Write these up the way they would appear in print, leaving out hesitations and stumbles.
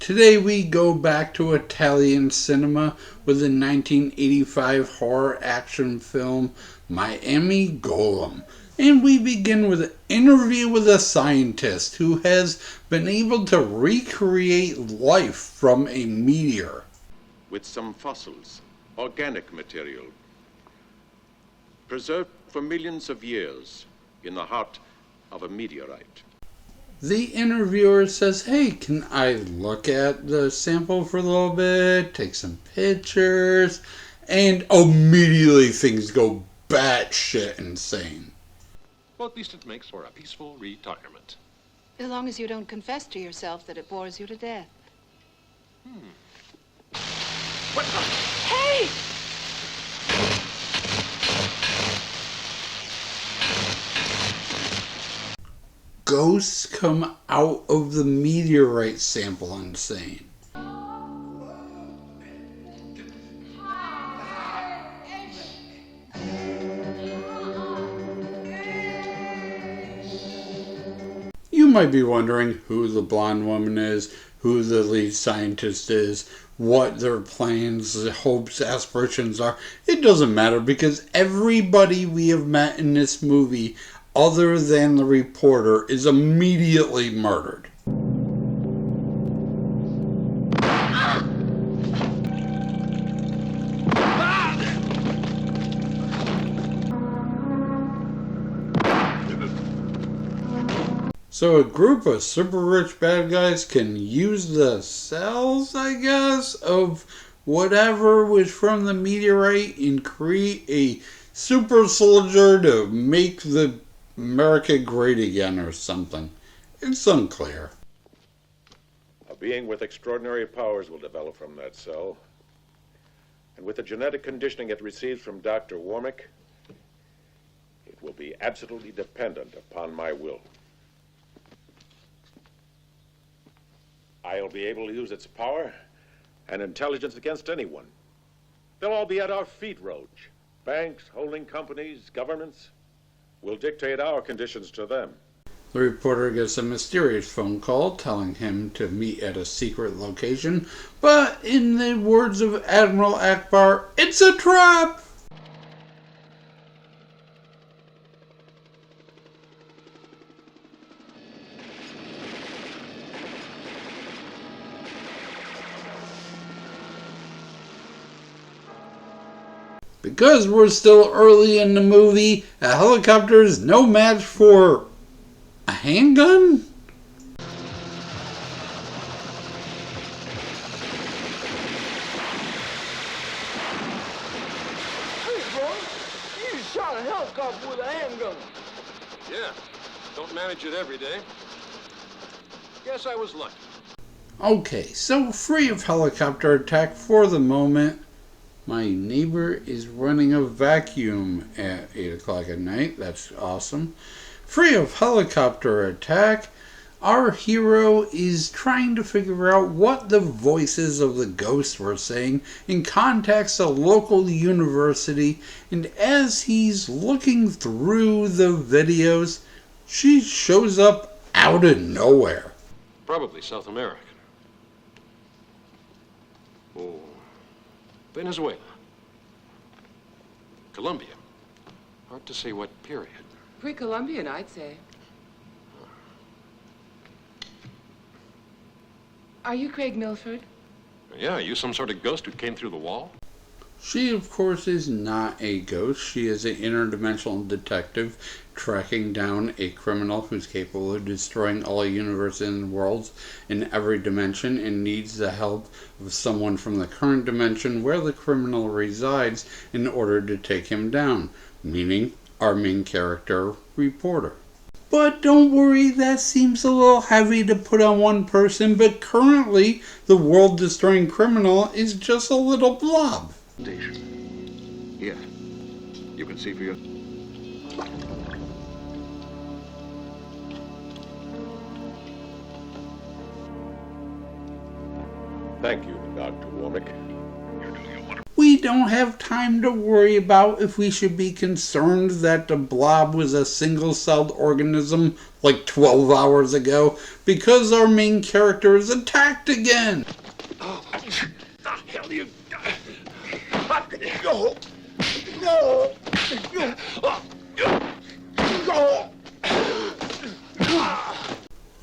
Today we go back to Italian cinema with the 1985 horror action film Miami Golem. And we begin with an interview with a scientist who has been able to recreate life from a meteor. With some fossils, organic material, preserved for millions of years in the heart of a meteorite. The interviewer says, hey, can I look at the sample for a little bit, take some pictures, and immediately things go batshit insane. Well, at least it makes for a peaceful retirement. As long as you don't confess to yourself that it bores you to death. What the? Hey! Ghosts come out of the meteorite sample insane. You might be wondering who the blonde woman is, who the lead scientist is, what their plans, hopes, aspirations are. It doesn't matter because everybody we have met in this movie, other than the reporter, is immediately murdered. So a group of super rich bad guys can use the cells, I guess, of whatever was from the meteorite and create a super soldier to make the America great again or something. It's unclear. A being with extraordinary powers will develop from that cell. And with the genetic conditioning it receives from Dr. Warmick, it will be absolutely dependent upon my will. I'll be able to use its power and intelligence against anyone. They'll all be at our feet, Roach. Banks, holding companies, governments. We'll dictate our conditions to them. The reporter gets a mysterious phone call telling him to meet at a secret location, but in the words of Admiral Akbar, it's a trap! Because we're still early in the movie, a helicopter is no match for a handgun? Hey, bro, you shot a helicopter with a handgun. Yeah, don't manage it every day. Guess I was lucky. Okay, so free of helicopter attack for the moment. My neighbor is running a vacuum at 8 o'clock at night. That's awesome. Free of helicopter attack, our hero is trying to figure out what the voices of the ghosts were saying and contacts a local university. And as he's looking through the videos, she shows up out of nowhere. Probably South American. Oh, Venezuela. Colombia. Hard to say what period. Pre-Columbian, I'd say. Are you Craig Milford? Yeah, are you some sort of ghost who came through the wall? She, of course, is not a ghost. She is an interdimensional detective tracking down a criminal who's capable of destroying all universes and worlds in every dimension and needs the help of someone from the current dimension where the criminal resides in order to take him down, meaning our main character, reporter. But don't worry, that seems a little heavy to put on one person, but currently the world-destroying criminal is just a little blob. Station. Here. You can see for your... Thank you, Dr. Warmick. We we don't have time to worry about if we should be concerned that the blob was a single-celled organism like 12 hours ago, because our main character is attacked again. Oh, the hell you...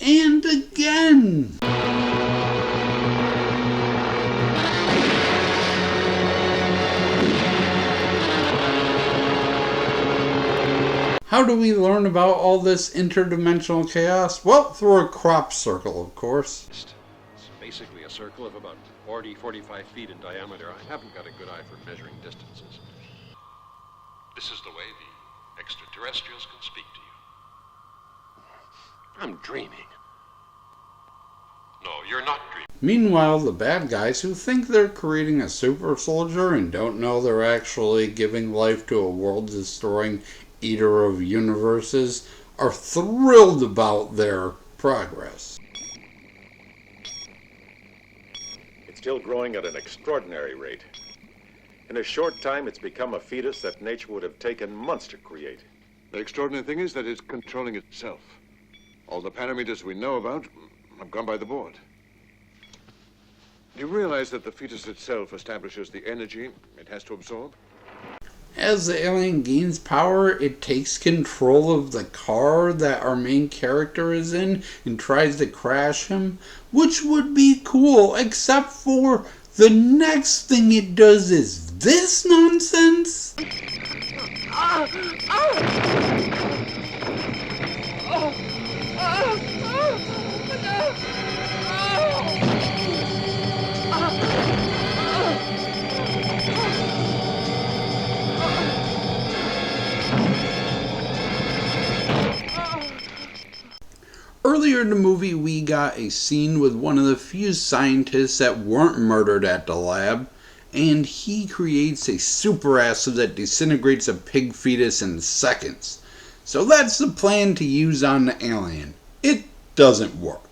And again. How do we learn about all this interdimensional chaos? Well, through a crop circle, of course. It's basically a circle of about 45 feet in diameter. I haven't got a good eye for measuring distances. This is the way the extraterrestrials can speak to you. I'm dreaming. No, you're not dreaming. Meanwhile, the bad guys who think they're creating a super soldier and don't know they're actually giving life to a world-destroying eater of universes are thrilled about their progress. It's still growing at an extraordinary rate. In a short time, it's become a fetus that nature would have taken months to create. The extraordinary thing is that it's controlling itself. All the parameters we know about have gone by the board. Do you realize that the fetus itself establishes the energy it has to absorb? As the alien gains power, it takes control of the car that our main character is in and tries to crash him, which would be cool, except for the next thing it does is this nonsense. Earlier in the movie, we got a scene with one of the few scientists that weren't murdered at the lab, and he creates a super acid that disintegrates a pig fetus in seconds. So that's the plan to use on the alien. It doesn't work.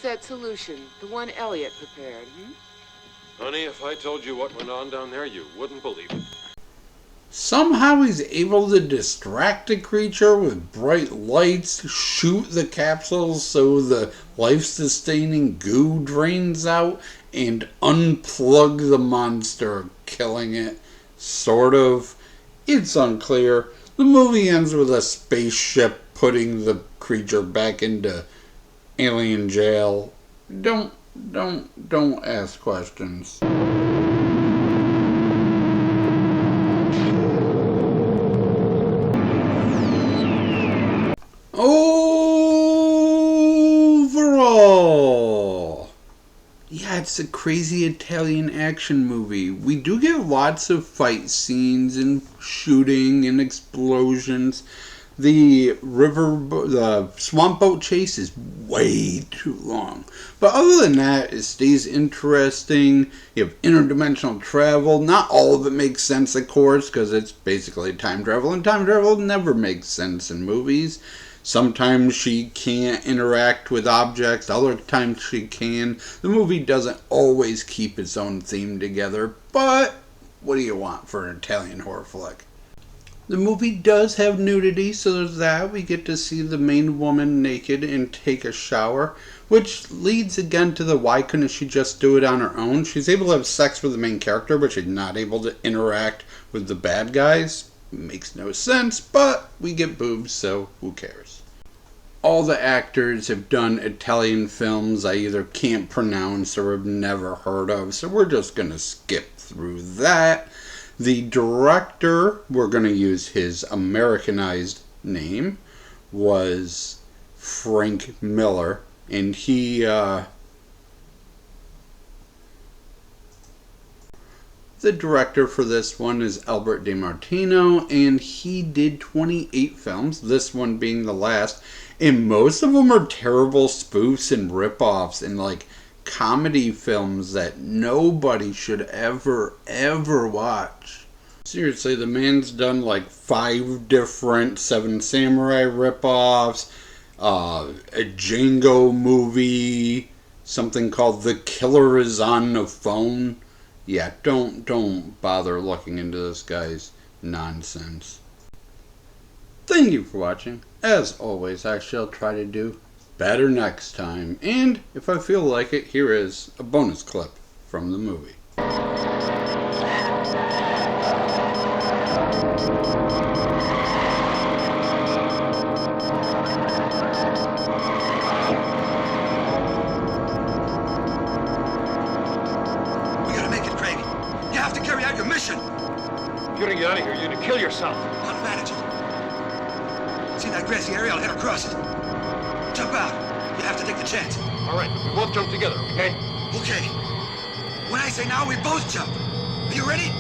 That solution, the one Elliot prepared, Honey, if I told you what went on down there, you wouldn't believe it. Somehow he's able to distract the creature with bright lights, shoot the capsules so the life-sustaining goo drains out, and unplug the monster, killing it. Sort of. It's unclear. The movie ends with a spaceship putting the creature back into alien jail. Don't ask questions. Overall, yeah, it's a crazy Italian action movie. We do get lots of fight scenes and shooting and explosions. The swamp boat chase is way too long. But other than that, it stays interesting. You have interdimensional travel. Not all of it makes sense, of course, because it's basically time travel. And time travel never makes sense in movies. Sometimes she can't interact with objects. Other times she can. The movie doesn't always keep its own theme together. But what do you want for an Italian horror flick? The movie does have nudity, so there's that. We get to see the main woman naked and take a shower, which leads again to the why couldn't she just do it on her own? She's able to have sex with the main character, but she's not able to interact with the bad guys. Makes no sense, but we get boobs, so who cares? All the actors have done Italian films I either can't pronounce or have never heard of, so we're just going to skip through that. The director, we're going to use his Americanized name, was Frank Miller, and the director for this one is Albert DeMartino, and he did 28 films, this one being the last, and most of them are terrible spoofs and rip-offs and like comedy films that nobody should ever watch. Seriously, the man's done like 5 different Seven Samurai rip-offs, a Django movie, something called The Killer Is on the Phone. Yeah, don't bother looking into this guy's nonsense. Thank you for watching. As always, I shall try to do better next time. And if I feel like it, here is a bonus clip from the movie. If you don't get out of here, you're gonna kill yourself. How to manage it? See that grassy area? I'll head across it. Jump out. You have to take the chance. All right, but we both jump together, okay? Okay. When I say now, we both jump. Are you ready?